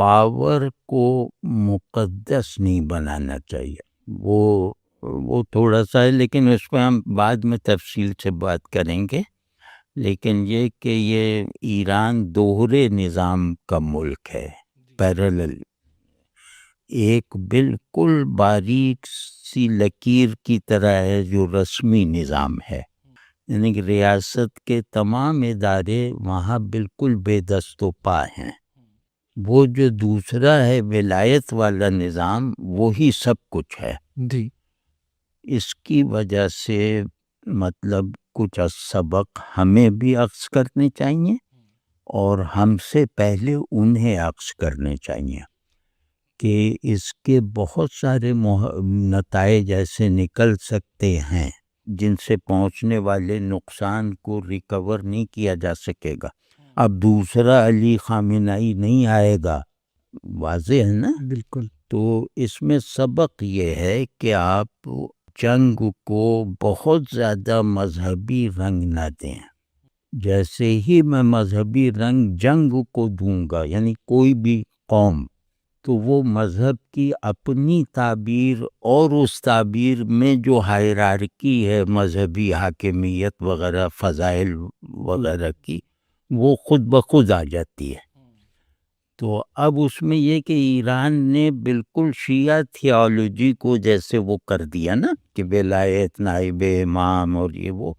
Power کو مقدس نہیں بنانا چاہیے. وہ تھوڑا سا ہے، لیکن اس پہ ہم بعد میں تفصیل سے بات کریں گے. لیکن یہ کہ یہ ایران دوہرے نظام کا ملک ہے، پیرالل، ایک بالکل باریک سی لکیر کی طرح ہے جو رسمی نظام ہے، یعنی کہ ریاست کے تمام ادارے وہاں بالکل بے دست و پا ہیں. وہ جو دوسرا ہے ولایت والا نظام، وہی سب کچھ ہے. جی اس کی وجہ سے مطلب کچھ سبق ہمیں بھی اخذ کرنے چاہیے اور ہم سے پہلے انہیں اخذ کرنے چاہیے کہ اس کے بہت سارے نتائج ایسے نکل سکتے ہیں جن سے پہنچنے والے نقصان کو ریکور نہیں کیا جا سکے گا. اب دوسرا علی خامنہئی نہیں آئے گا، واضح ہے نا. بالکل. تو اس میں سبق یہ ہے کہ آپ جنگ کو بہت زیادہ مذہبی رنگ نہ دیں. جیسے ہی میں مذہبی رنگ جنگ کو دوں گا، یعنی کوئی بھی قوم، تو وہ مذہب کی اپنی تعبیر اور اس تعبیر میں جو ہائرارکی ہے مذہبی حاکمیت وغیرہ فضائل وغیرہ کی، وہ خود بخود آ جاتی ہے. تو اب اس میں یہ کہ ایران نے بالکل شیعہ تھیالوجی کو جیسے وہ کر دیا نا کہ ولایت، نائب امام اور یہ وہ،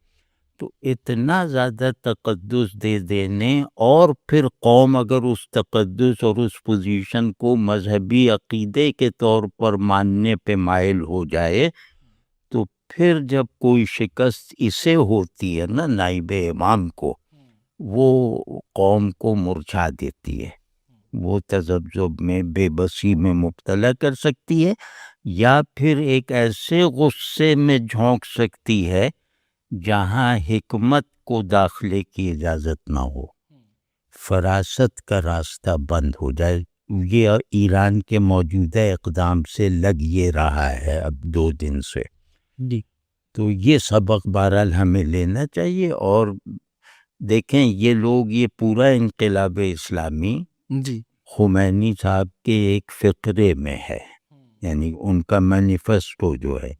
تو اتنا زیادہ تقدس دے دینے اور پھر قوم اگر اس تقدس اور اس پوزیشن کو مذہبی عقیدے کے طور پر ماننے پہ مائل ہو جائے، تو پھر جب کوئی شکست اسے ہوتی ہے نا نائب امام کو، وہ قوم کو مرجھا دیتی ہے، وہ تذبذب میں، بے بسی میں مبتلا کر سکتی ہے، یا پھر ایک ایسے غصے میں جھونک سکتی ہے جہاں حکمت کو داخلے کی اجازت نہ ہو، فراست کا راستہ بند ہو جائے. یہ ایران کے موجودہ اقدام سے لگ یہ رہا ہے اب 2 دن سے. جی تو یہ سبق بہرحال ہمیں لینا چاہیے. اور دیکھیں یہ لوگ، یہ پورا انقلاب اسلامی جی خمینی صاحب کے ایک فقرے میں ہے، یعنی ان کا مینیفیسٹو جو ہے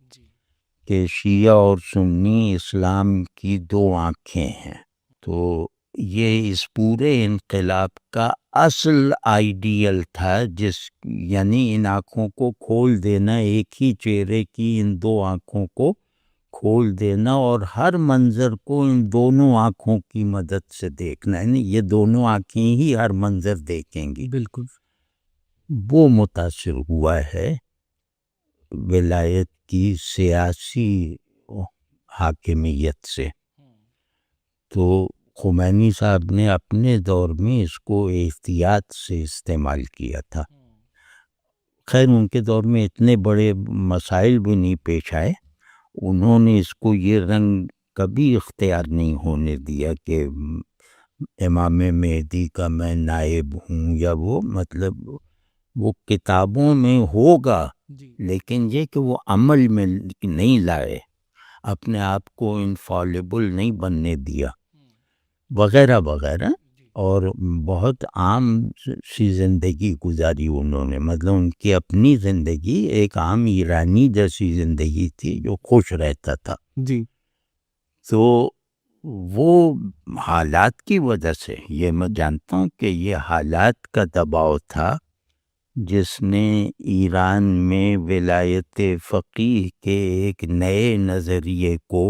کہ شیعہ اور سنی اسلام کی 2 آنکھیں ہیں. تو یہ اس پورے انقلاب کا اصل آئیڈیل تھا، یعنی ان آنکھوں کو کھول دینا، ایک ہی چہرے کی ان 2 آنکھوں کو کھول دینا اور ہر منظر کو ان دونوں آنکھوں کی مدد سے دیکھنا، یعنی یہ دونوں آنکھیں ہی ہر منظر دیکھیں گی. بالکل. وہ متاثر ہوا ہے ولایت کی سیاسی حاکمیت سے. تو خمینی صاحب نے اپنے دور میں اس کو احتیاط سے استعمال کیا تھا. خیر ان کے دور میں اتنے بڑے مسائل بھی نہیں پیش آئے، انہوں نے اس کو یہ رنگ کبھی اختیار نہیں ہونے دیا کہ امام مہدی کا میں نائب ہوں، یا وہ مطلب وہ کتابوں میں ہوگا لیکن یہ کہ وہ عمل میں نہیں لائے، اپنے آپ کو انفالیبل نہیں بننے دیا وغیرہ وغیرہ. اور بہت عام سی زندگی گزاری انہوں نے، مطلب ان کی اپنی زندگی ایک عام ایرانی جیسی زندگی تھی جو خوش رہتا تھا. جی تو وہ حالات کی وجہ سے، یہ میں جانتا ہوں کہ یہ حالات کا دباؤ تھا جس نے ایران میں ولایت فقیہ کے ایک نئے نظریے کو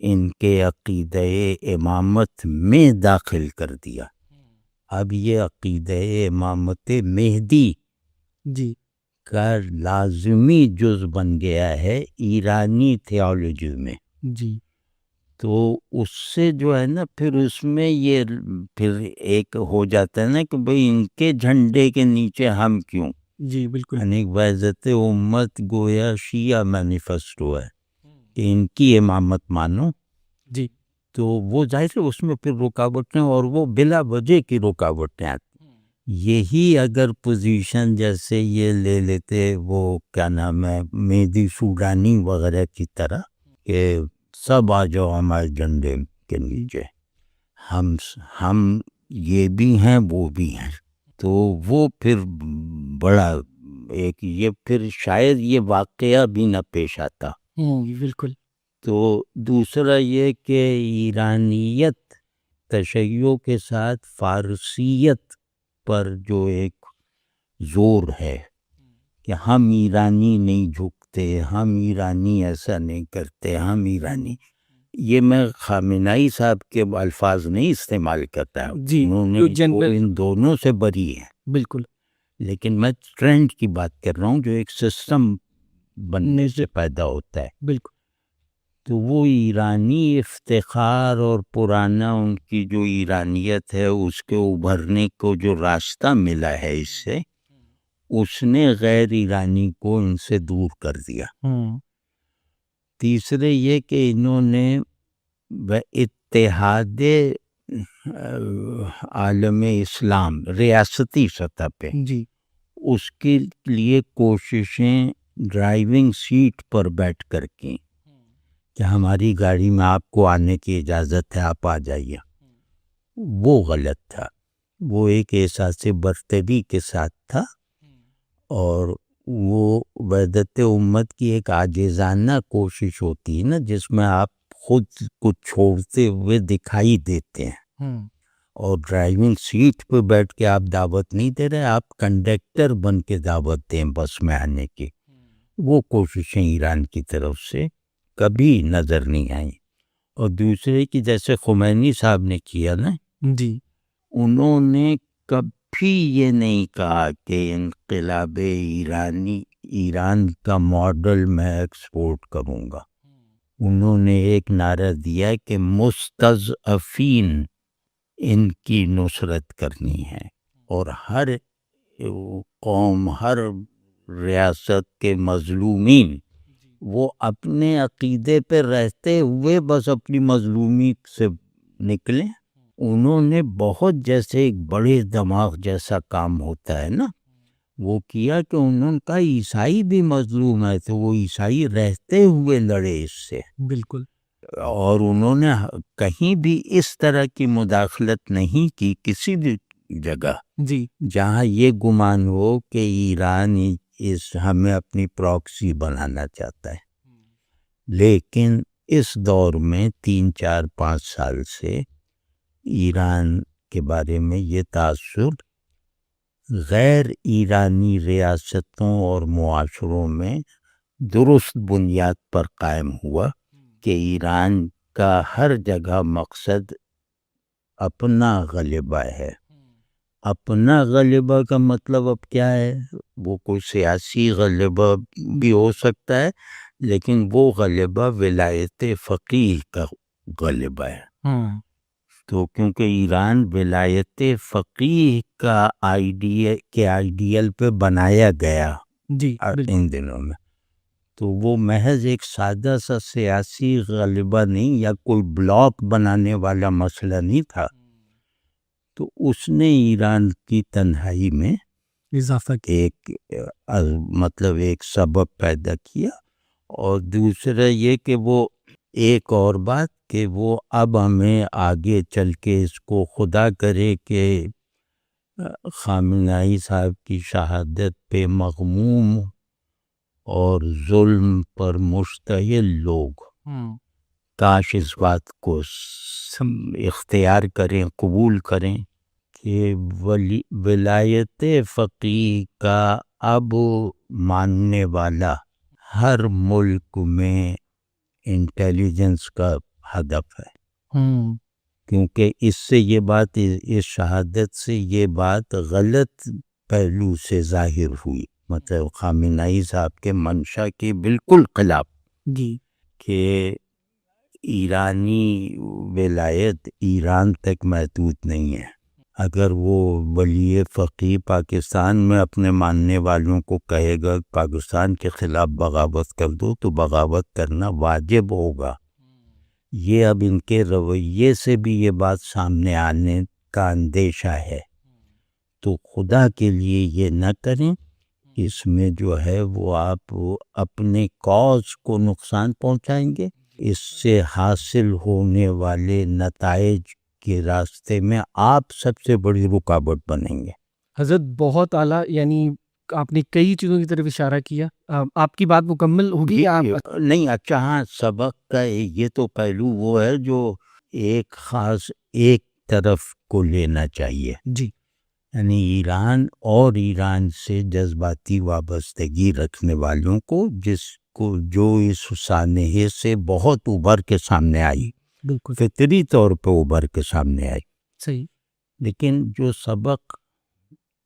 ان کے عقیدہ امامت میں داخل کر دیا. اب یہ عقیدہ امامت مہدی جی کا لازمی جز بن گیا ہے ایرانی تھیالوجی میں. جی تو اس سے جو ہے نا پھر اس میں یہ پھر ایک ہو جاتا ہے نا کہ بھئی ان کے جھنڈے کے نیچے ہم کیوں. جی بالکل. یعنی وحدت امت گویا شیعہ مینیفیسٹو ہے کہ ان کی امامت مانو. جی تو وہ ظاہر ہے اس میں پھر رکاوٹیں، اور وہ بلا وجہ کی رکاوٹیں آتی. یہی اگر پوزیشن جیسے یہ لے لیتے وہ کیا نام ہے مہدی سوڈانی وغیرہ کی طرح کہ سب آ جاؤ ہمارے جھنڈے کے نیچے، ہم یہ بھی ہیں وہ بھی ہیں، تو وہ پھر بڑا ایک یہ پھر شاید یہ واقعہ بھی نہ پیش آتا. بالکل. تو دوسرا یہ کہ ایرانیت تشیع کے ساتھ فارسیت پر جو ایک زور ہے کہ ہم ایرانی نہیں جھکتے، ہم ایرانی ایسا نہیں کرتے، ہم ایرانی، یہ میں خامنہئی صاحب کے الفاظ نہیں استعمال کرتا ہے. انہوں نے ان دونوں سے بری ہیں بالکل، لیکن میں ٹرینڈ کی بات کر رہا ہوں جو ایک سسٹم بننے سے پیدا ہوتا ہے. بالکل. تو وہ ایرانی افتخار اور پرانا ان کی جو ایرانیت ہے اس کے ابھرنے کو جو راستہ ملا ہے اس سے، اس نے غیر ایرانی کو ان سے دور کر دیا. تیسرے یہ کہ انہوں نے اتحاد عالم اسلام ریاستی سطح پہ جی اس کے لیے کوششیں ڈرائیونگ سیٹ پر بیٹھ کر کی کہ ہماری گاڑی میں آپ کو آنے کی اجازت ہے، آپ آ جائیے، وہ غلط تھا. وہ ایک احساس برتری کے ساتھ تھا اور وہ وحدت امت کی ایک عاجزانہ کوشش ہوتی ہے نا جس میں آپ خود کچھ چھوڑتے ہوئے دکھائی دیتے ہیں، اور ڈرائیونگ سیٹ پہ بیٹھ کے آپ دعوت نہیں دے رہے، آپ کنڈکٹر بن کے دعوت دیں بس میں آنے کی. وہ کوششیں ایران کی طرف سے کبھی نظر نہیں آئیں. اور دوسرے کی جیسے خمینی صاحب نے کیا نا، جی انہوں نے کبھی یہ نہیں کہا کہ انقلاب ایرانی ایران کا ماڈل میں ایکسپورٹ کروں گا. انہوں نے ایک نعرہ دیا کہ مستضعفین ان کی نصرت کرنی ہے، اور ہر قوم، ہر ریاست کے مظلومین وہ اپنے عقیدے پہ رہتے ہوئے بس اپنی مظلومی سے نکلیں. انہوں نے بہت جیسے ایک بڑے دماغ جیسا کام ہوتا ہے نا وہ کیا کہ انہوں کا عیسائی بھی مظلوم ہے تو وہ عیسائی رہتے ہوئے لڑے اس سے. بالکل. اور انہوں نے کہیں بھی اس طرح کی مداخلت نہیں کی کسی بھی جگہ جی جہاں یہ گمان ہو کہ ایران ہمیں اپنی پراکسی بنانا چاہتا ہے. لیکن اس دور میں 3-4-5 سال سے ایران کے بارے میں یہ تاثر غیر ایرانی ریاستوں اور معاشروں میں درست بنیاد پر قائم ہوا کہ ایران کا ہر جگہ مقصد اپنا غلبہ ہے. اپنا غلبہ کا مطلب اب کیا ہے؟ وہ کوئی سیاسی غلبہ بھی ہو سکتا ہے لیکن وہ غلبہ ولایت فقیہ کا غلبہ ہے. تو کیونکہ ایران ولایت فقیہ کا آئیڈیل پہ بنایا گیا جی ان دنوں میں، تو وہ محض ایک سادہ سا سیاسی غلبہ نہیں یا کوئی بلاک بنانے والا مسئلہ نہیں تھا. تو اس نے ایران کی تنہائی میں اضافہ ایک مطلب ایک سبب پیدا کیا. اور دوسرا یہ کہ وہ ایک اور بات کہ وہ اب ہمیں آگے چل کے اس کو خدا کرے کہ خامنہئی صاحب کی شہادت پہ مغموم اور ظلم پر مشتعل لوگ کاش اس بات کو اختیار کریں، قبول کریں کہ ولایت فقیہ کا اب ماننے والا ہر ملک میں انٹیلیجنس کا ہدف ہے. کیونکہ اس سے یہ بات، اس شہادت سے یہ بات غلط پہلو سے ظاہر ہوئی، مطلب خامنہئی صاحب کے منشا کے بالکل خلاف جی کہ ایرانی ولایت ایران تک محدود نہیں ہے. اگر وہ ولی فقیہ پاکستان میں اپنے ماننے والوں کو کہے گا پاکستان کے خلاف بغاوت کر دو تو بغاوت کرنا واجب ہوگا. یہ اب ان کے رویے سے بھی یہ بات سامنے آنے کا اندیشہ ہے. تو خدا کے لیے یہ نہ کریں، اس میں جو ہے وہ آپ اپنے کاز کو نقصان پہنچائیں گے، اس سے حاصل ہونے والے نتائج کے راستے میں آپ سب سے بڑی رکاوٹ بنیں گے. حضرت بہت اعلیٰ، یعنی آپ نے کئی چیزوں کی طرف اشارہ کیا. آپ کی بات مکمل ہوگی یا آپ؟ نہیں، اچھا ہاں، سبق کا یہ تو پہلو وہ ہے جو ایک خاص ایک طرف کو لینا چاہیے. جی یعنی ایران اور ایران سے جذباتی وابستگی رکھنے والوں کو، جس کو جو اس سانحے سے بہت ابھر کے سامنے آئی، بالکل فطری طور پہ ابھر کے سامنے آئی. صحیح. لیکن جو سبق،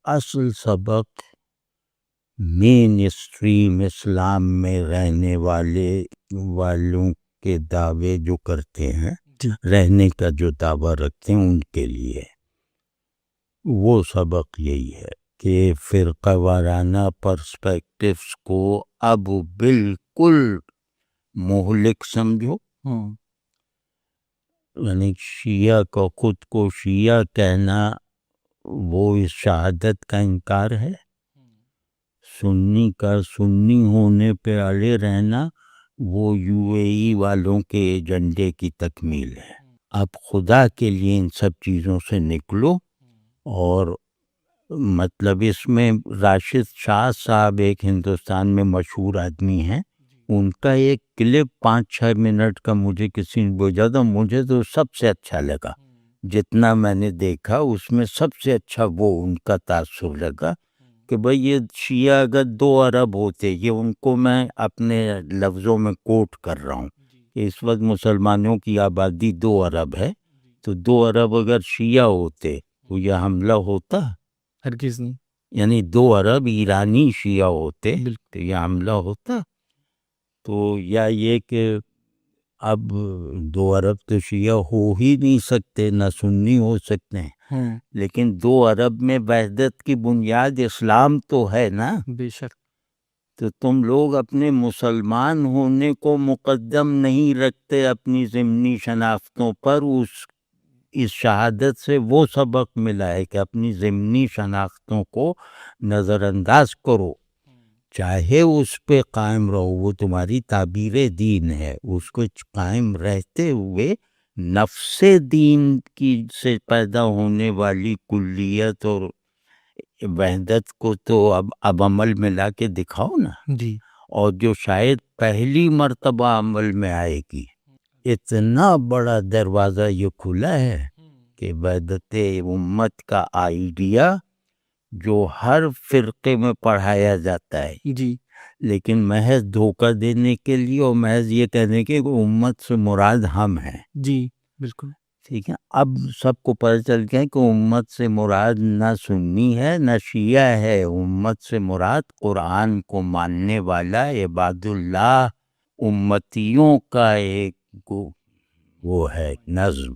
اصل سبق مین اسٹریم اسلام میں رہنے والوں کے دعوے جو کرتے ہیں، جی رہنے کا جو دعویٰ رکھتے ہیں، ان کے لیے وہ سبق یہی ہے کہ فرقہ وارانہ پرسپیکٹیوز کو اب بالکل مہلک سمجھو. یعنی شیعہ کو خود کو شیعہ کہنا وہ اس شہادت کا انکار ہے. سنی کا سنی ہونے پہ اڑے رہنا وہ یو اے ای والوں کے ایجنڈے کی تکمیل ہے. اب خدا کے لیے ان سب چیزوں سے نکلو. اور مطلب اس میں راشد شاہ صاحب ایک ہندوستان میں مشہور آدمی ہیں، ان کا ایک کلپ 5-6 منٹ کا مجھے کسی نے بھیجا تھا، مجھے تو سب سے اچھا لگا. جتنا میں نے دیکھا اس میں سب سے اچھا وہ ان کا تاثر لگا کہ بھئی یہ شیعہ اگر 2 ارب ہوتے، یہ ان کو میں اپنے لفظوں میں کوٹ کر رہا ہوں کہ اس وقت مسلمانوں کی آبادی 2 ارب ہے، تو 2 ارب اگر شیعہ ہوتے تو یہ حملہ ہوتا؟ ہرگز نہیں. یعنی 2 ارب ایرانی شیعہ ہوتے تو یہ حملہ ہوتا؟ تو یا یہ کہ اب 2 ارب تو شیعہ ہو ہی نہیں سکتے، نہ سنی ہو سکتے ہیں، لیکن 2 ارب میں وحدت کی بنیاد اسلام تو ہے نا. بے شک. تو تم لوگ اپنے مسلمان ہونے کو مقدم نہیں رکھتے اپنی ضمنی شناختوں پر. اس شہادت سے وہ سبق ملا ہے کہ اپنی ضمنی شناختوں کو نظر انداز کرو، چاہے اس پہ قائم رہو، وہ تمہاری تعبیر دین ہے، اس کو قائم رہتے ہوئے نفس دین کی سے پیدا ہونے والی کلیت اور وحدت کو تو اب عمل میں لا کے دکھاؤ نا. جی. اور جو شاید پہلی مرتبہ عمل میں آئے گی، اتنا بڑا دروازہ یہ کھلا ہے کہ وحدت امت کا آئیڈیا جو ہر فرقے میں پڑھایا جاتا ہے، جی لیکن محض دھوکہ دینے کے لیے اور محض یہ کہنے کے کہ امت سے مراد ہم ہیں. جی بالکل ٹھیک ہے، اب سب کو پتہ چل گیا کہ امت سے مراد نہ سنی ہے نہ شیعہ ہے. امت سے مراد قرآن کو ماننے والا عباد اللہ امتیوں کا ایک وہ ہے نظم.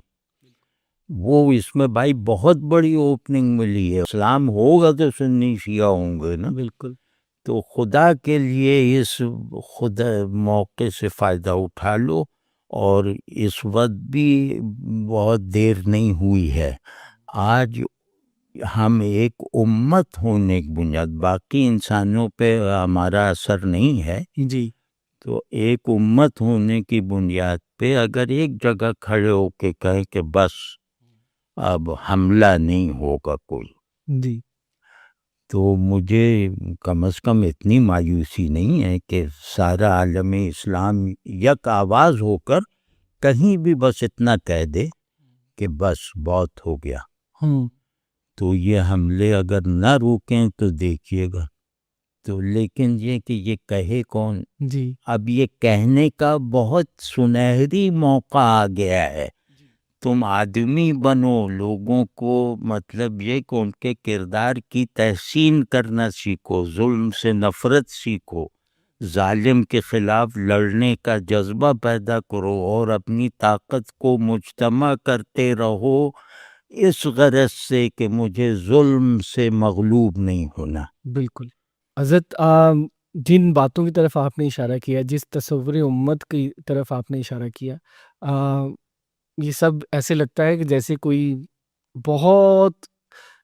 وہ اس میں بھائی بہت بڑی اوپننگ ملی ہے. اسلام ہوگا تو سنی شیعہ ہوں گے نا. بالکل. تو خدا کے لیے اس خدا موقع سے فائدہ اٹھا لو. اور اس وقت بھی بہت دیر نہیں ہوئی ہے. آج ہم ایک امت ہونے کی بنیاد، باقی انسانوں پہ ہمارا اثر نہیں ہے، جی تو ایک امت ہونے کی بنیاد پہ اگر ایک جگہ کھڑے ہو کے کہیں کہ بس اب حملہ نہیں ہوگا کوئی، جی تو مجھے کم از کم اتنی مایوسی نہیں ہے کہ سارا عالم اسلام یک آواز ہو کر کہیں بھی بس اتنا کہہ دے کہ بس بہت ہو گیا. تو یہ حملے اگر نہ روکیں تو دیکھیے گا. تو لیکن یہ کہ یہ کہے کون؟ جی اب یہ کہنے کا بہت سنہری موقع آ گیا ہے. تم آدمی بنو، لوگوں کو مطلب یہ کہ ان کے کردار کی تحسین کرنا سیکھو، ظلم سے نفرت سیکھو، ظالم کے خلاف لڑنے کا جذبہ پیدا کرو اور اپنی طاقت کو مجتمع کرتے رہو اس غرض سے کہ مجھے ظلم سے مغلوب نہیں ہونا. بالکل. حضرت جن باتوں کی طرف آپ نے اشارہ کیا، جس تصور امت کی طرف آپ نے اشارہ کیا، یہ سب ایسے لگتا ہے کہ جیسے کوئی بہت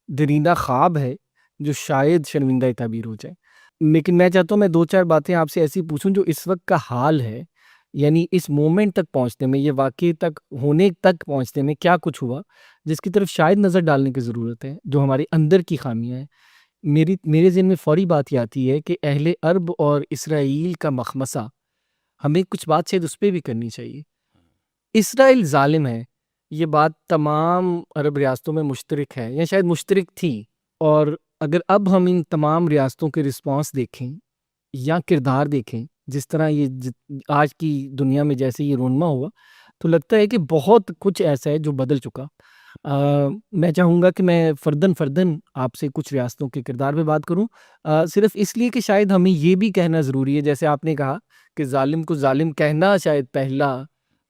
درینہ خواب ہے جو شاید شرمندہ تعبیر ہو جائے. لیکن میں چاہتا ہوں میں 2-4 باتیں آپ سے ایسی پوچھوں جو اس وقت کا حال ہے یعنی اس مومنٹ تک پہنچنے میں، یہ واقعے تک ہونے تک پہنچنے میں کیا کچھ ہوا جس کی طرف شاید نظر ڈالنے کی ضرورت ہے، جو ہمارے اندر کی خامیاں ہیں۔ میرے ذہن میں فوری بات یہ آتی ہے کہ اہل عرب اور اسرائیل کا مخمصہ، ہمیں کچھ بات شاید اس پہ بھی کرنی چاہیے۔ اسرائیل ظالم ہے، یہ بات تمام عرب ریاستوں میں مشترک ہے، یا شاید مشترک تھی، اور اگر اب ہم ان تمام ریاستوں کے رسپانس دیکھیں یا کردار دیکھیں، جس طرح یہ آج کی دنیا میں جیسے یہ رونما ہوا، تو لگتا ہے کہ بہت کچھ ایسا ہے جو بدل چکا۔ میں چاہوں گا کہ میں فرداً آپ سے کچھ ریاستوں کے کردار پہ بات کروں، صرف اس لیے کہ شاید ہمیں یہ بھی کہنا ضروری ہے، جیسے آپ نے کہا کہ ظالم کو ظالم کہنا شاید پہلا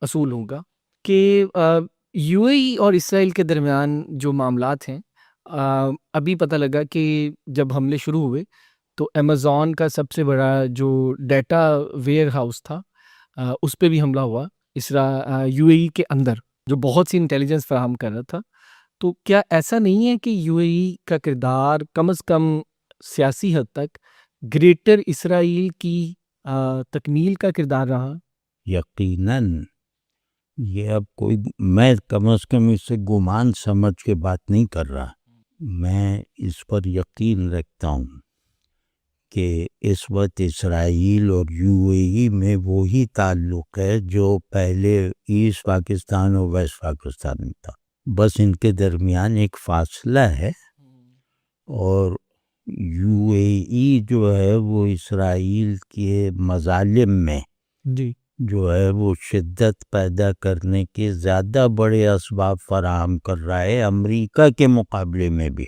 اصول ہوگا، کہ یو اے ای اور اسرائیل کے درمیان جو معاملات ہیں، ابھی پتہ لگا کہ جب حملے شروع ہوئے تو امیزون کا سب سے بڑا جو ڈیٹا ویئر ہاؤس تھا، اس پہ بھی حملہ ہوا یو اے ای کے اندر، جو بہت سی انٹیلیجنس فراہم کر رہا تھا۔ تو کیا ایسا نہیں ہے کہ یو اے ای کا کردار کم از کم سیاسی حد تک گریٹر اسرائیل کی تکمیل کا کردار رہا؟ یقیناً یہ اب کوئی، میں کم از کم اس سے گمان سمجھ کے بات نہیں کر رہا، میں اس پر یقین رکھتا ہوں کہ اس وقت اسرائیل اور یو اے ای میں وہی تعلق ہے جو پہلے ایسٹ پاکستان اور ویسٹ پاکستان میں تھا، بس ان کے درمیان ایک فاصلہ ہے، اور یو اے ای جو ہے وہ اسرائیل کے مظالم میں جی جو ہے وہ شدت پیدا کرنے کے زیادہ بڑے اسباب فراہم کر رہا ہے امریکہ کے مقابلے میں بھی،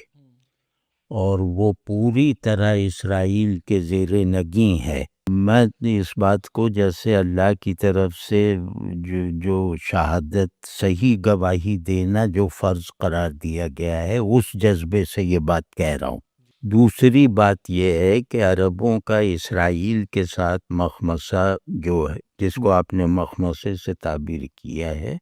اور وہ پوری طرح اسرائیل کے زیر نگیں ہے۔ میں اس بات کو جیسے اللہ کی طرف سے جو شہادت صحیح گواہی دینا جو فرض قرار دیا گیا ہے، اس جذبے سے یہ بات کہہ رہا ہوں۔ دوسری بات یہ ہے کہ عربوں کا اسرائیل کے ساتھ مخمصہ جو ہے، جس کو آپ نے مخمصے سے تعبیر کیا ہے،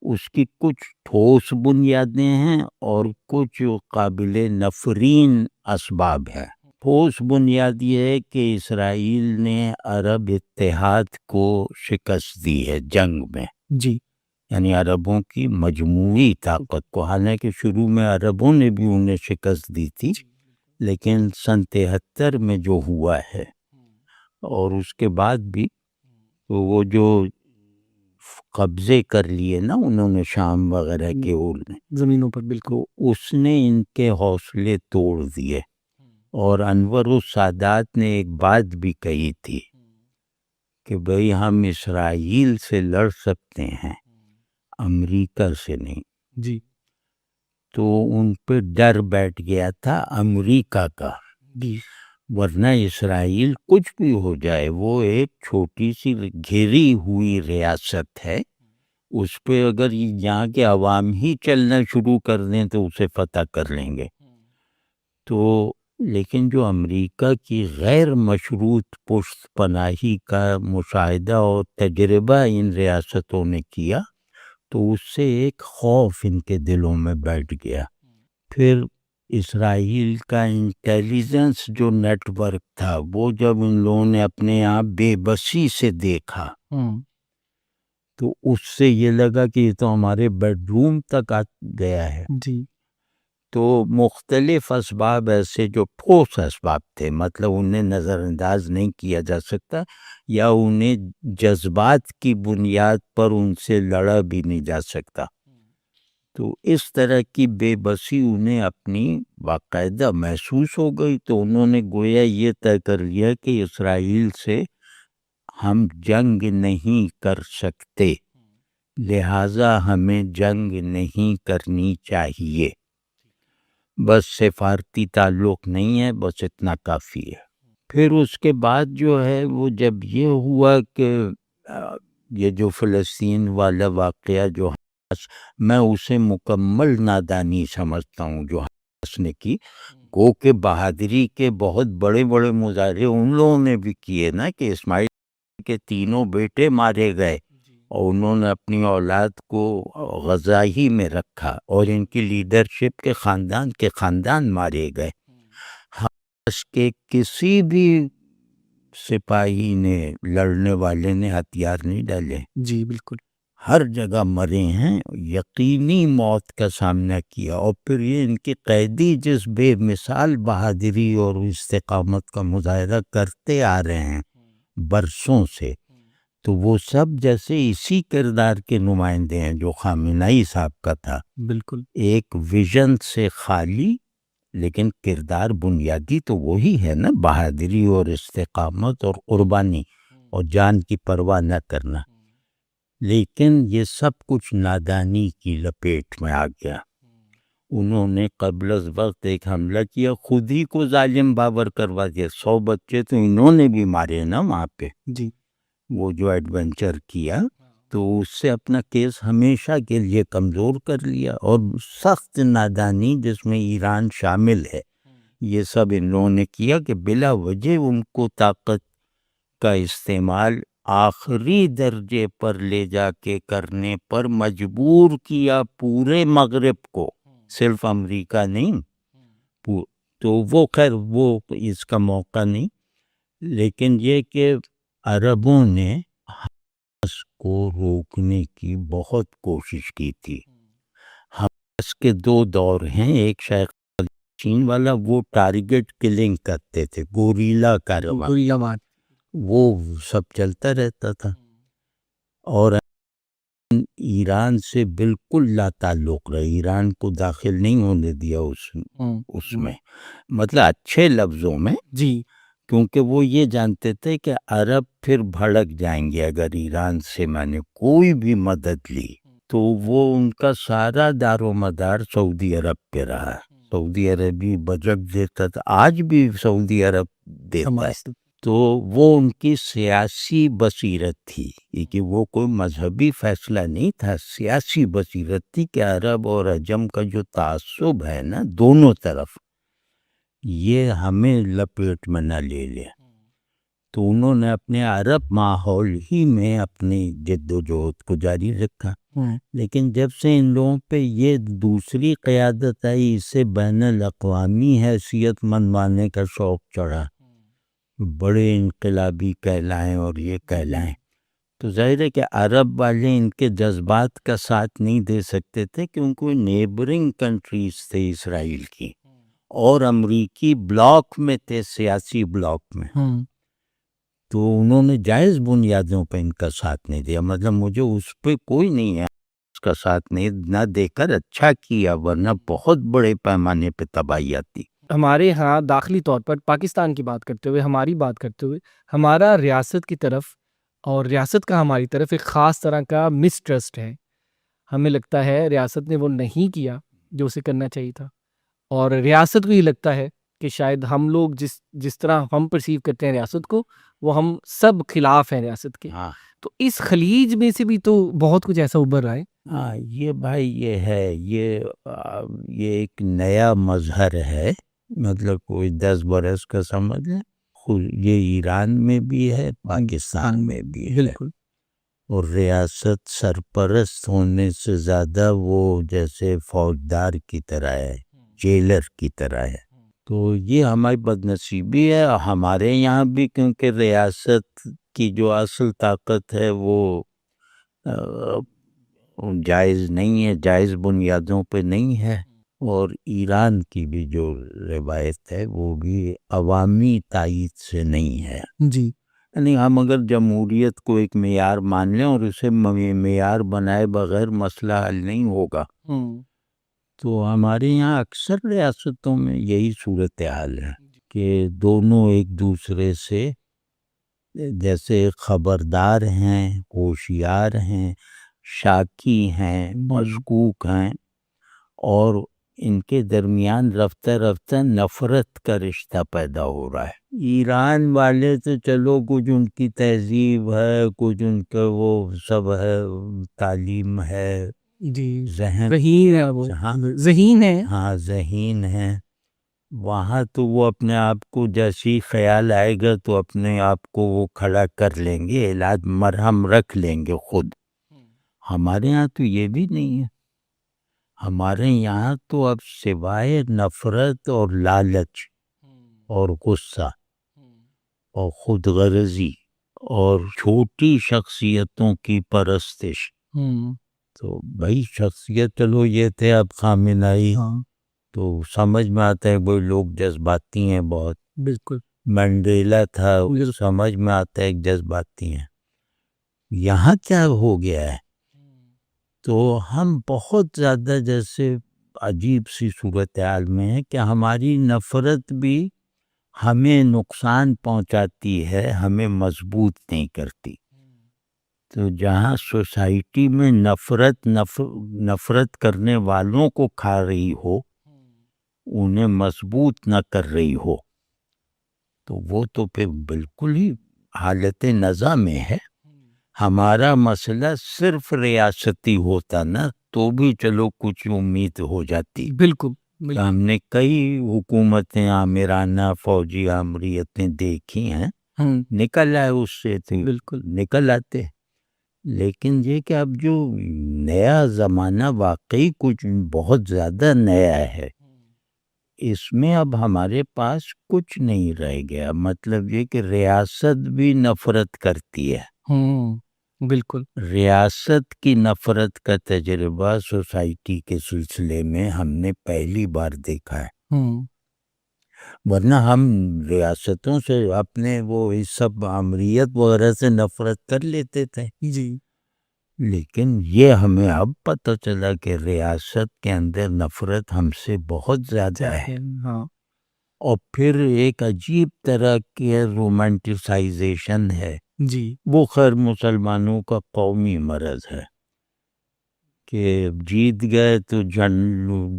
اس کی کچھ ٹھوس بنیادیں ہیں اور کچھ قابل نفرین اسباب ہیں۔ ٹھوس بنیاد یہ ہے کہ اسرائیل نے عرب اتحاد کو شکست دی ہے جنگ میں، جی یعنی عربوں کی مجموعی طاقت کو، حالانکہ شروع میں عربوں نے بھی انہیں شکست دی تھی، لیکن سن 73 میں جو ہوا ہے اور اس کے بعد بھی، تو وہ جو قبضے کر لیے نا انہوں نے شام وغیرہ کے زمینوں پر، بالکل، تو اس نے ان کے حوصلے توڑ دیے۔ اور انور السادات نے ایک بات بھی کہی تھی کہ بھئی ہم اسرائیل سے لڑ سکتے ہیں، امریکہ سے نہیں۔ جی تو ان پہ ڈر بیٹھ گیا تھا امریکہ کا، جی ورنہ اسرائیل کچھ بھی ہو جائے وہ ایک چھوٹی سی گھری ہوئی ریاست ہے، اس پہ اگر یہاں کے عوام ہی چلنا شروع کر دیں تو اسے فتح کر لیں گے۔ تو لیکن جو امریکہ کی غیر مشروط پشت پناہی کا مشاہدہ اور تجربہ ان ریاستوں نے کیا، تو اس سے ایک خوف ان کے دلوں میں بیٹھ گیا۔ پھر اسرائیل کا انٹیلیجنس جو نیٹ ورک تھا، وہ جب ان لوگوں نے اپنے آپ بے بسی سے دیکھا تو اس سے یہ لگا کہ یہ تو ہمارے بیڈ روم تک آ گیا ہے۔ جی تو مختلف اسباب ایسے جو ٹھوس اسباب تھے، مطلب انہیں نظر انداز نہیں کیا جا سکتا، یا انہیں جذبات کی بنیاد پر ان سے لڑا بھی نہیں جا سکتا، تو اس طرح کی بے بسی انہیں اپنی باقاعدہ محسوس ہو گئی، تو انہوں نے گویا یہ طے کر لیا کہ اسرائیل سے ہم جنگ نہیں کر سکتے، لہٰذا ہمیں جنگ نہیں کرنی چاہیے، بس سفارتی تعلق نہیں ہے، بس اتنا کافی ہے۔ پھر اس کے بعد جو ہے وہ جب یہ ہوا کہ یہ جو فلسطین والا واقعہ جو میں اسے مکمل نادانی سمجھتا ہوں جو حماس نے کی، گو کہ بہادری کے بہت بڑے بڑے مظاہرے ان لوگوں نے بھی کیے نا، کہ اسماعیل کے تینوں بیٹے مارے گئے اور انہوں نے اپنی اولاد کو غزہ ہی میں رکھا، اور ان کی لیڈرشپ کے خاندان مارے گئے۔ حماس کے کسی بھی سپاہی نے لڑنے والے نے ہتھیار نہیں ڈالے، جی بالکل، ہر جگہ مرے ہیں، یقینی موت کا سامنا کیا، اور پھر یہ ان کے قیدی جس بے مثال بہادری اور استقامت کا مظاہرہ کرتے آ رہے ہیں برسوں سے، تو وہ سب جیسے اسی کردار کے نمائندے ہیں جو خامنہئی صاحب کا تھا، بالکل، ایک ویژن سے خالی لیکن کردار بنیادی تو وہی ہے نا، بہادری اور استقامت اور قربانی اور جان کی پرواہ نہ کرنا، لیکن یہ سب کچھ نادانی کی لپیٹ میں آ گیا۔ انہوں نے قبل از وقت ایک حملہ کیا، خود ہی کو ظالم باور کروا دیا، 100 بچے تو انہوں نے بھی مارے نا وہاں پہ، جی وہ جو ایڈونچر کیا، تو اس سے اپنا کیس ہمیشہ کے لیے کمزور کر لیا، اور سخت نادانی جس میں ایران شامل ہے، یہ سب ان لوگوں نے کیا کہ بلا وجہ ان کو طاقت کا استعمال آخری درجے پر لے جا کے کرنے پر مجبور کیا پورے مغرب کو، صرف امریکہ نہیں، تو وہ خیر وہ اس کا موقع نہیں، لیکن یہ کہ عربوں نے حماس کو روکنے کی بہت کوشش کی تھی۔ حماس کے 2 دور ہیں، ایک شیخ چین والا، وہ ٹارگٹ کلنگ کرتے تھے، گوریلا کارواں، گوریلا مار، وہ سب چلتا رہتا تھا، اور ایران سے بالکل لا تعلق رہے، ایران کو داخل نہیں ہونے دیا اس میں، مطلب اچھے لفظوں میں، جی کیونکہ وہ یہ جانتے تھے کہ عرب پھر بھڑک جائیں گے اگر ایران سے میں نے کوئی بھی مدد لی، تو وہ ان کا سارا دار و مدار سعودی عرب پہ رہا، سعودی عربی بجٹ دیتا تھا، آج بھی سعودی عرب دیتا ہے، تو وہ ان کی سیاسی بصیرت تھی، کہ وہ کوئی مذہبی فیصلہ نہیں تھا، سیاسی بصیرت تھی کہ عرب اور عجم کا جو تعصب ہے نا دونوں طرف، یہ ہمیں لپیٹ میں نہ لے لے، تو انہوں نے اپنے عرب ماحول ہی میں اپنی جد و جہد کو جاری رکھا، لیکن جب سے ان لوگوں پہ یہ دوسری قیادت آئی، اسے بین الاقوامی حیثیت منوانے کا شوق چڑھا، بڑے انقلابی کہلائیں اور یہ کہلائیں، تو ظاہر ہے کہ عرب والے ان کے جذبات کا ساتھ نہیں دے سکتے تھے، کیونکہ نیبرنگ کنٹریز تھے اسرائیل کی، اور امریکی بلاک میں تھے، سیاسی بلاک میں، تو انہوں نے جائز بنیادوں پہ ان کا ساتھ نہیں دیا، مطلب مجھے اس پہ کوئی نہیں ہے، اس کا ساتھ نہیں نہ دے کر اچھا کیا، ورنہ بہت بڑے پیمانے پہ تباہی آتی۔ ہمارے ہاں داخلی طور پر پاکستان کی بات کرتے ہوئے، ہماری بات کرتے ہوئے، ہمارا ریاست کی طرف اور ریاست کا ہماری طرف ایک خاص طرح کا مسٹرسٹ ہے، ہمیں لگتا ہے ریاست نے وہ نہیں کیا جو اسے کرنا چاہیے تھا، اور ریاست کو یہ لگتا ہے کہ شاید ہم لوگ جس طرح ہم پرسیو کرتے ہیں ریاست کو، وہ ہم سب خلاف ہیں ریاست کے، تو اس خلیج میں سے بھی تو بہت کچھ ایسا ابھر رہا ہے۔ ہاں یہ بھائی یہ ہے، یہ ایک نیا مظہر ہے، مطلب کوئی 10 برس کا سمجھ لیں، یہ ایران میں بھی ہے، پاکستان میں بھی ہے، بالکل، اور ریاست سرپرست ہونے سے زیادہ وہ جیسے فوجدار کی طرح ہے، جیلر کی طرح ہے، تو یہ ہماری بد نصیبی ہے ہمارے یہاں بھی، کیونکہ ریاست کی جو اصل طاقت ہے وہ جائز نہیں ہے، جائز بنیادوں پہ نہیں ہے، اور ایران کی بھی جو روایت ہے وہ بھی عوامی تائید سے نہیں ہے، جی یعنی ہم اگر جمہوریت کو ایک معیار مان لیں اور اسے معیار بنائے بغیر مسئلہ حل نہیں ہوگا، تو ہمارے یہاں اکثر ریاستوں میں یہی صورتحال ہے کہ دونوں ایک دوسرے سے جیسے خبردار ہیں، ہوشیار ہیں، شاکی ہیں، مشکوک ہیں، اور ان کے درمیان رفتہ رفتہ نفرت کا رشتہ پیدا ہو رہا ہے۔ ایران والے تو چلو کچھ ان کی تہذیب ہے، کچھ ان کا وہ سب ہے، تعلیم ہے، جی ذہن ذہین ہے، وہ ذہین ہے، ہاں ذہین ہے، وہاں تو وہ اپنے آپ کو جیسی خیال آئے گا تو اپنے آپ کو وہ کھڑا کر لیں گے، علاج مرہم رکھ لیں گے خود، ہمارے ہاں تو یہ بھی نہیں ہے، ہمارے یہاں تو اب سوائے نفرت اور لالچ اور غصہ اور خود غرضی اور چھوٹی شخصیتوں کی پرستش. تو بھائی شخصیت چلو یہ تھے، اب خامنہئی تو سمجھ میں آتا ہے وہ لوگ جذباتی ہیں بہت. بالکل. منڈیلا تھا، سمجھ میں آتا ہے جذباتی ہیں. یہاں کیا ہو گیا ہے، تو ہم بہت زیادہ جیسے عجیب سی صورتحال میں ہے کہ ہماری نفرت بھی ہمیں نقصان پہنچاتی ہے، ہمیں مضبوط نہیں کرتی. تو جہاں سوسائٹی میں نفرت کرنے والوں کو کھا رہی ہو، انہیں مضبوط نہ کر رہی ہو، تو وہ تو پھر بالکل ہی حالت نزاع میں ہے. ہمارا مسئلہ صرف ریاستی ہوتا نا تو بھی چلو کچھ امید ہو جاتی. بالکل. ہم نے کئی حکومتیں آمرانہ فوجی آمریتیں دیکھی ہیں، نکل آئے اس سے، بالکل نکل آتے. لیکن یہ کہ اب جو نیا زمانہ واقعی کچھ بہت زیادہ نیا ہے، اس میں اب ہمارے پاس کچھ نہیں رہ گیا. مطلب یہ کہ ریاست بھی نفرت کرتی ہے. بالکل. ریاست کی نفرت کا تجربہ سوسائٹی کے سلسلے میں ہم نے پہلی بار دیکھا ہے. ورنہ ہم ریاستوں سے اپنے وہ سب آمریت وغیرہ سے نفرت کر لیتے تھے. جی. لیکن یہ ہمیں اب پتہ چلا کہ ریاست کے اندر نفرت ہم سے بہت زیادہ ہے. اور پھر ایک عجیب طرح کی رومانٹیسائزیشن ہے. جی. وہ خیر مسلمانوں کا قومی مرض ہے کہ جیت گئے تو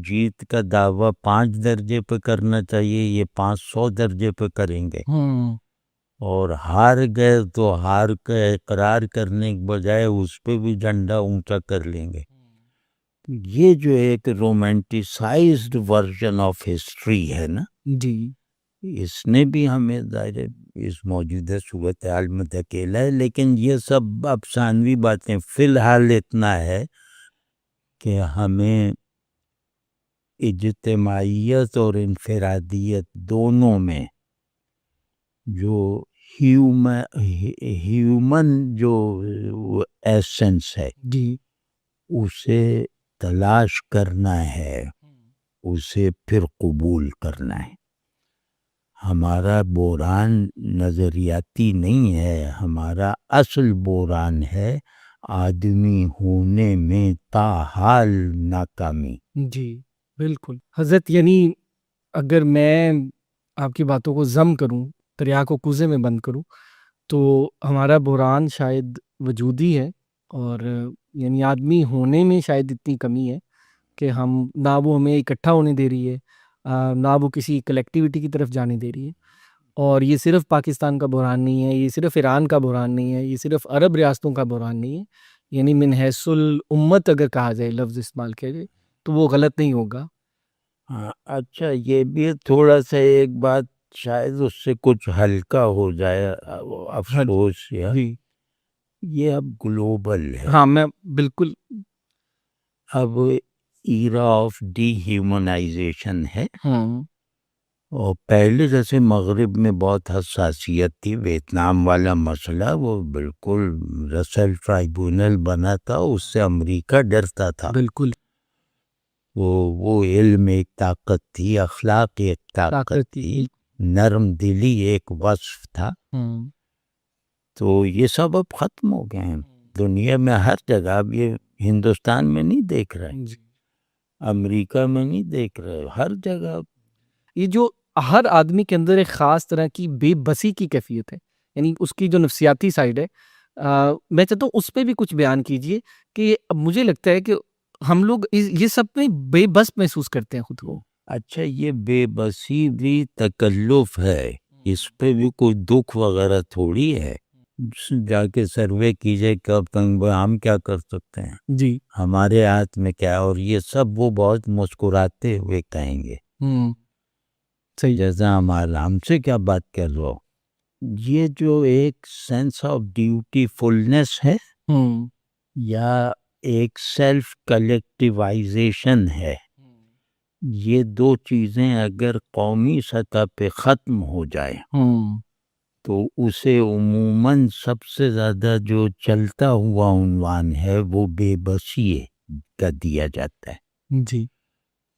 جیت کا دعویٰ 5 درجے پہ کرنا چاہیے، یہ 500 درجے پہ کریں گے. اور ہار گئے تو ہار کا اقرار کرنے کے بجائے اس پہ بھی جھنڈا اونچا کر لیں گے. یہ جو ایک رومانٹیسائزڈ ورژن آف ہسٹری ہے نا، جی، اس نے بھی ہمیں ظاہر اس موجودہ صورتحال میں دھکیلا ہے. لیکن یہ سب افسانوی باتیں. فی الحال اتنا ہے کہ ہمیں اجتماعیت اور انفرادیت دونوں میں جو ہیومن جو ایسنس ہے، جی، اسے تلاش کرنا ہے، اسے پھر قبول کرنا ہے. ہمارا بحران نظریاتی نہیں ہے، ہمارا اصل بحران ہے آدمی ہونے میں تاحال ناکامی. جی بالکل. حضرت یعنی اگر میں آپ کی باتوں کو ضم کروں، دریا کو کوزے میں بند کروں، تو ہمارا بحران شاید وجودی ہے، اور یعنی آدمی ہونے میں شاید اتنی کمی ہے کہ نہ وہ ہمیں اکٹھا ہونے دے رہی ہے، نہ وہ کسی کلیکٹیویٹی کی طرف جانے دے رہی ہے. اور یہ صرف پاکستان کا بحران نہیں ہے، یہ صرف ایران کا بحران نہیں ہے، یہ صرف عرب ریاستوں کا بحران نہیں ہے. یعنی من حیث الامت اگر کہا جائے، لفظ استعمال کیا جائے، تو وہ غلط نہیں ہوگا. اچھا، یہ بھی تھوڑا سا ایک بات شاید اس سے کچھ ہلکا ہو جائے افسوس. یہ اب گلوبل ہے. ہاں، میں بالکل. اب ایرا آف ڈی ہیومنائزیشن ہے. اور پہلے جیسے مغرب میں بہت حساسیت تھی، ویتنام والا مسئلہ وہ بالکل رسل ٹرائبونل بنا تھا، اس سے امریکہ ڈرتا تھا. بالکل. وہ علم ایک طاقت تھی، اخلاق ایک طاقت تھی، نرم دلی ایک وصف تھا. تو یہ سب اب ختم ہو گئے ہیں دنیا میں ہر جگہ. اب یہ ہندوستان میں نہیں دیکھ رہے، امریکہ میں نہیں دیکھ رہے، ہر جگہ. یہ جو ہر آدمی کے اندر ایک خاص طرح کی بے بسی کی کیفیت ہے، یعنی اس کی جو نفسیاتی سائیڈ ہے، میں چاہتا ہوں اس پہ بھی کچھ بیان کیجئے کہ مجھے لگتا ہے کہ ہم لوگ یہ سب میں بے بس محسوس کرتے ہیں خود کو. اچھا، یہ بے بسی بھی تکلف ہے، اس پہ بھی کوئی دکھ وغیرہ تھوڑی ہے. جا کے سروے کیجئے کہ ہم کیا کر سکتے ہیں، جی، ہمارے ہاتھ میں کیا. اور یہ سب وہ بہت مسکراتے ہوئے کہیں گے. صحیح. جیسا ہم سے کیا بات کر رہا ہو. یہ جو ایک سینس آف ڈیوٹی فلنس ہے، یا ایک سیلف کلیکٹیوائزیشن ہے، یہ دو چیزیں اگر قومی سطح پہ ختم ہو جائے تو اسے عموماً سب سے زیادہ جو چلتا ہوا عنوان ہے وہ بے بسی کا دیا جاتا ہے. جی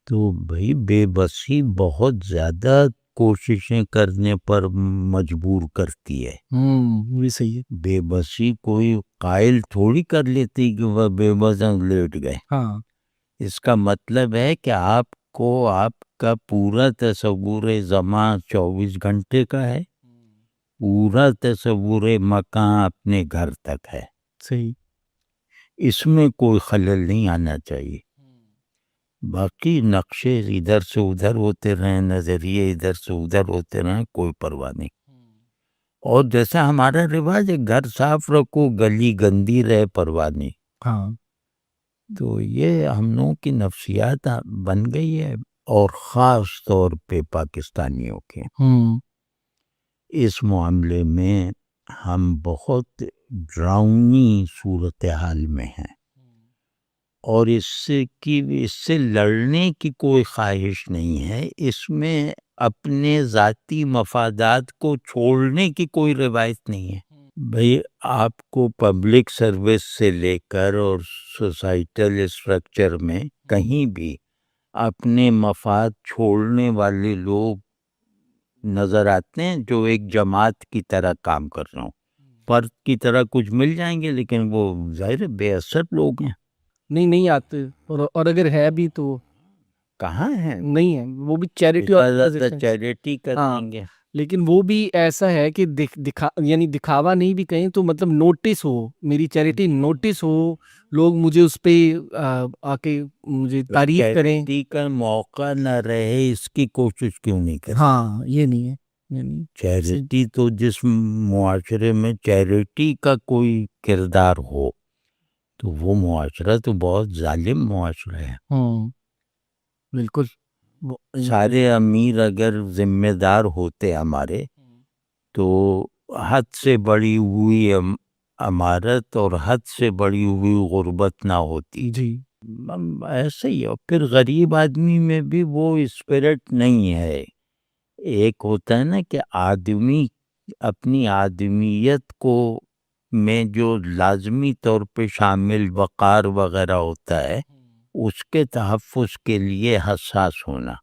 تو بھائی بے بسی بہت زیادہ کوششیں کرنے پر مجبور کرتی ہے. یہ صحیح ہے. بے بسی کوئی قائل تھوڑی کر لیتی کہ وہ بے بس لیٹ گئے. ہاں اس کا مطلب ہے کہ آپ کا پورا تصور زمان 24 گھنٹے کا ہے، پورا تصور مکان اپنے گھر تک ہے. صحیح. اس میں کوئی خلل نہیں آنا چاہیے. باقی نقشے ادھر سے ادھر ہوتے رہیں، نظریے ادھر سے ادھر ہوتے رہیں، کوئی پرواہ نہیں. اور جیسا ہمارا رواج ہے گھر صاف رکھو گلی گندی رہے، پرواہ نہیں. ہاں تو یہ ہم لوگوں کی نفسیات بن گئی ہے، اور خاص طور پہ پاکستانیوں کے. اس معاملے میں ہم بہت ڈراؤنی صورتحال میں ہیں، اور اس سے لڑنے کی کوئی خواہش نہیں ہے. اس میں اپنے ذاتی مفادات کو چھوڑنے کی کوئی روایت نہیں ہے. بھئی آپ کو پبلک سروس سے لے کر اور سوسائٹل اسٹرکچر میں کہیں بھی اپنے مفاد چھوڑنے والے لوگ نظر آتے ہیں جو ایک جماعت کی طرح کام کر رہے ہوں. فرد کی طرح کچھ مل جائیں گے لیکن وہ ظاہر بے اثر لوگ ہیں. نہیں آتے، اور اگر ہے بھی تو کہاں ہیں؟ نہیں ہے، وہ بھی چیریٹی کر دیں گے. لیکن وہ بھی ایسا ہے کہ یعنی دکھاوا نہیں بھی کہیں تو مطلب نوٹس ہو، میری چیریٹی نوٹس ہو، لوگ مجھے اس پہ آ کے مجھے تعریف کریں. چیریٹی کا موقع نہ رہے اس کی کوشش کیوں نہیں کریں؟ ہاں یہ نہیں ہے. یعنی چیریٹی تو جس معاشرے میں چیریٹی کا کوئی کردار ہو تو وہ معاشرہ تو بہت ظالم معاشرہ ہے. بالکل. سارے امیر اگر ذمہ دار ہوتے ہمارے تو حد سے بڑی ہوئی عمارت اور حد سے بڑی ہوئی غربت نہ ہوتی. جی ایسے ہی. اور پھر غریب آدمی میں بھی وہ اسپرٹ نہیں ہے. ایک ہوتا ہے نا کہ آدمی اپنی آدمیت کو میں جو لازمی طور پہ شامل وقار وغیرہ ہوتا ہے اس کے تحفظ کے لیے حساس ہونا،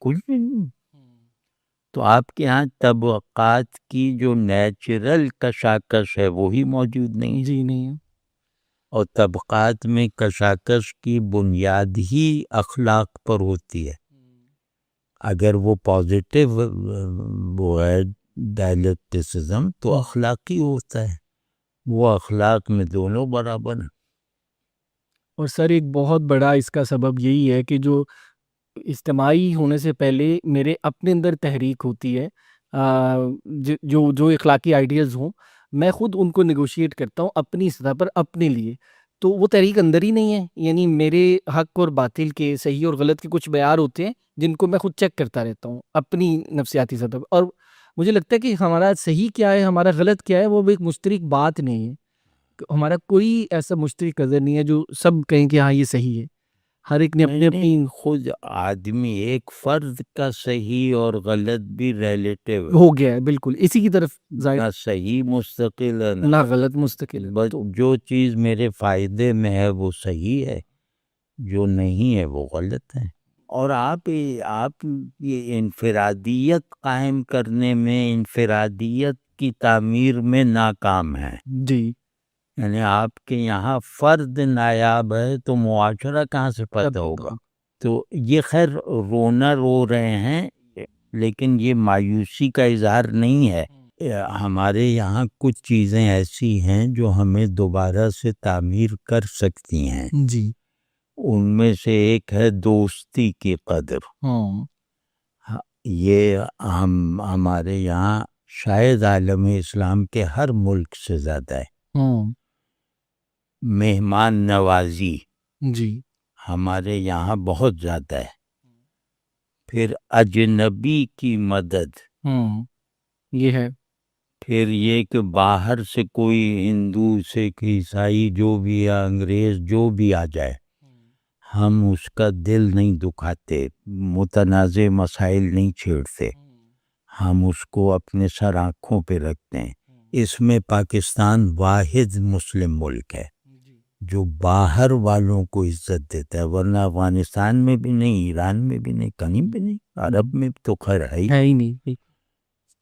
کچھ بھی نہیں. تو آپ کے ہاں طبقات کی جو نیچرل کشاکش ہے وہی موجود نہیں. جی نہیں ہے. اور طبقات میں کشاکش کی بنیاد ہی اخلاق پر ہوتی ہے. اگر وہ پازیٹیو وہ ہے ڈائلیکٹسزم تو اخلاقی ہوتا ہے، وہ اخلاق میں دونوں برابر ہیں. اور سر ایک بہت بڑا اس کا سبب یہی ہے کہ جو اجتماعی ہونے سے پہلے میرے اپنے اندر تحریک ہوتی ہے، جو اخلاقی آئیڈیاز ہوں میں خود ان کو نیگوشیٹ کرتا ہوں اپنی سطح پر اپنے لیے، تو وہ تحریک اندر ہی نہیں ہے. یعنی میرے حق اور باطل کے، صحیح اور غلط کے کچھ معیار ہوتے ہیں جن کو میں خود چیک کرتا رہتا ہوں اپنی نفسیاتی سطح پر، اور مجھے لگتا ہے کہ ہمارا صحیح کیا ہے ہمارا غلط کیا ہے وہ بھی ایک مشترک بات نہیں ہے. ہمارا کوئی ایسا مشترک قدر نہیں ہے جو سب کہیں کہ ہاں یہ صحیح ہے. ہر ایک نے اپنی خود آدمی ایک فرد کا صحیح اور غلط بھی ریلیٹیو ہو گیا ہے. بالکل اسی کی طرف نہ صحیح مستقل ہے نہ غلط مستقل ہے. بس جو چیز میرے فائدے میں ہے وہ صحیح ہے، جو نہیں ہے وہ غلط ہے. اور آپ یہ انفرادیت قائم کرنے میں، انفرادیت کی تعمیر میں ناکام ہیں. جی یعنی آپ کے یہاں فرد نایاب ہے تو معاشرہ کہاں سے پیدا ہوگا؟ تو یہ خیر رونا رو رہے ہیں لیکن یہ مایوسی کا اظہار نہیں ہے. ہمارے یہاں کچھ چیزیں ایسی ہیں جو ہمیں دوبارہ سے تعمیر کر سکتی ہیں. جی ان میں سے ایک ہے دوستی کی قدر. یہ ہمارے یہاں شاید عالم اسلام کے ہر ملک سے زیادہ ہے. مہمان نوازی جی ہمارے یہاں بہت زیادہ ہے. پھر اجنبی کی مدد یہ ہے. پھر یہ کہ باہر سے کوئی ہندو سکھ عیسائی جو بھی یا انگریز جو بھی آ جائے ہم اس کا دل نہیں دکھاتے، متنازع مسائل نہیں چھیڑتے. ہم اس کو اپنے سر آنکھوں پہ رکھتے ہیں. اس میں پاکستان واحد مسلم ملک ہے جو باہر والوں کو عزت دیتا ہے، ورنہ افغانستان میں بھی نہیں، ایران میں بھی نہیں، کہیں بھی نہیں، عرب میں تو خیر ہے ہی نہیں.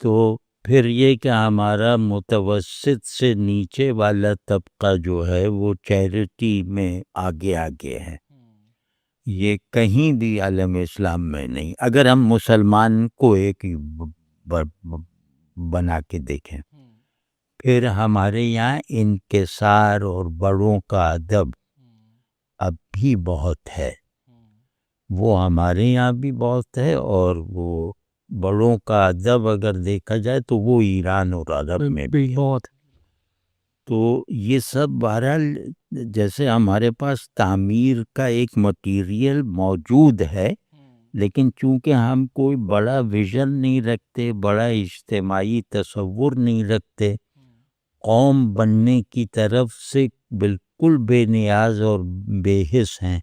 تو پھر یہ کہ ہمارا متوسط سے نیچے والا طبقہ جو ہے وہ چیریٹی میں آگے ہے. یہ کہیں بھی عالم اسلام میں نہیں. اگر ہم مسلمان کو ایک بنا کے دیکھیں، پھر ہمارے یہاں انکسار اور بڑوں کا ادب اب بھی بہت ہے. وہ ہمارے یہاں بھی بہت ہے، اور وہ بڑوں کا ادب اگر دیکھا جائے تو وہ ایران اور عرب میں بھی بہت. تو یہ سب بہرحال جیسے ہمارے پاس تعمیر کا ایک مٹیریل موجود ہے، لیکن چونکہ ہم کوئی بڑا ویژن نہیں رکھتے، بڑا اجتماعی تصور نہیں رکھتے، قوم بننے کی طرف سے بالکل بے نیاز اور بے حس ہیں،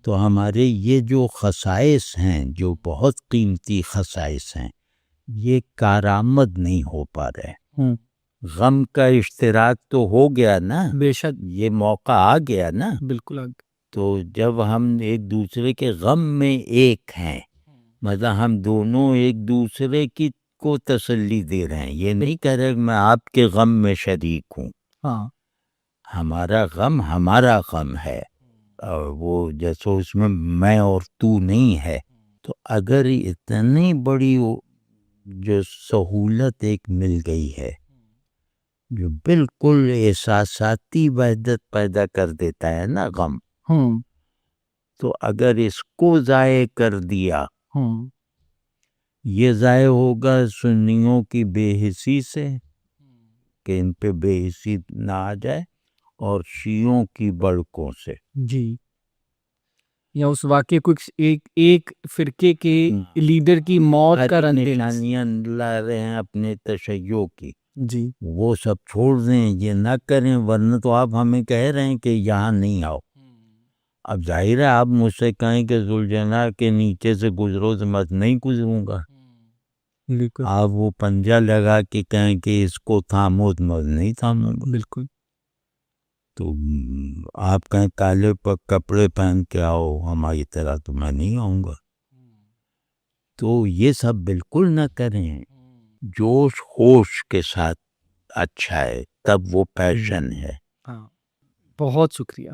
تو ہمارے یہ جو خصائص ہیں، جو بہت قیمتی خصائص ہیں، یہ کارآمد نہیں ہو پا رہے. غم کا اشتراک تو ہو گیا نا، بے شک یہ موقع آ گیا نا. بالکل. تو جب ہم ایک دوسرے کے غم میں ایک ہیں، مطلب ہم دونوں ایک دوسرے کی کو تسلی دے رہے ہیں، یہ نہیں کہہ رہے کہ میں آپ کے غم میں شریک ہوں. ہاں ہمارا غم ہے، اور وہ جیسے اس میں اور تو نہیں ہے. تو اگر اتنی بڑی جو سہولت ایک مل گئی ہے جو بالکل احساساتی وحدت پیدا کر دیتا ہے نا غم، تو اگر اس کو ضائع کر دیا، یہ ضائع ہوگا سنیوں کی بے حسی سے کہ ان پہ بے حسی نہ آ جائے، اور شیعوں کی بڑکوں سے. جی، یا اس واقعے کو ایک فرقے کے لیڈر کی موت کا نشانیاں لا رہے ہیں اپنے تشیع کی. جی وہ سب چھوڑ دیں، یہ نہ کریں، ورنہ تو آپ ہمیں کہہ رہے ہیں کہ یہاں نہیں آؤ. اب ظاہر ہے آپ مجھ سے کہیں کہ ذوالجناح کے نیچے سے گزرو تو میں نہیں گزروں گا. آپ وہ پنجہ لگا کے کہیں کہ اس کو تھامو تو میں نہیں تھاموں گا. بالکل. تو آپ کہیں کالے پر کپڑے پہن کے آؤ ہماری طرح، تو میں نہیں آؤں گا. تو یہ سب بالکل نہ کریں، جوش ہوش کے ساتھ اچھا ہے، تب وہ پیشن ہے. ہاں، بہت شکریہ.